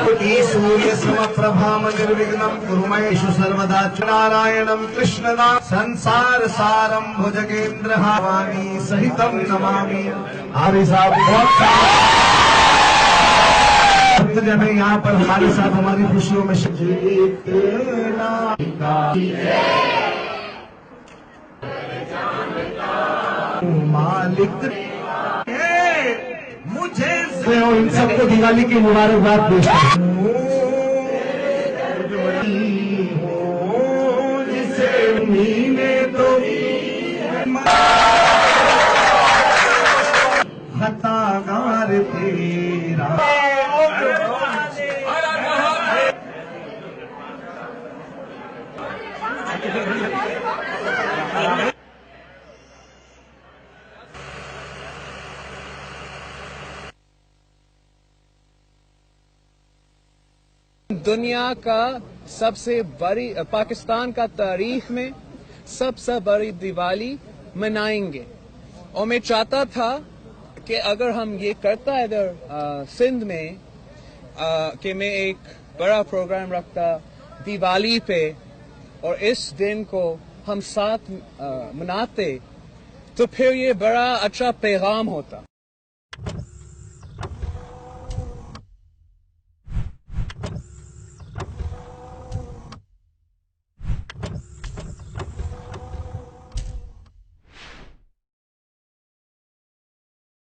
सूर्य समप्रभाम निर्विघ्नं कुरु मयेषु सर्वदा नारायणं कृष्णदा संसार सारं भुजगेन्द्र हावामी सहितं नमामि। हरि साहब बहुत जन यहाँ पर हमारे साथ हमारी खुशियों में मालिक मुझे इन सबको दिवाली की मुबारकबाद पेश जिसे मीने तो खतागार तेरा दुनिया का सबसे बड़ी पाकिस्तान का तारीख में सबसे बड़ी दिवाली मनाएंगे और मैं चाहता था कि अगर हम ये करता है इधर सिंध में कि मैं एक बड़ा प्रोग्राम रखता दिवाली पे और इस दिन को हम साथ मनाते तो फिर ये बड़ा अच्छा पैगाम होता।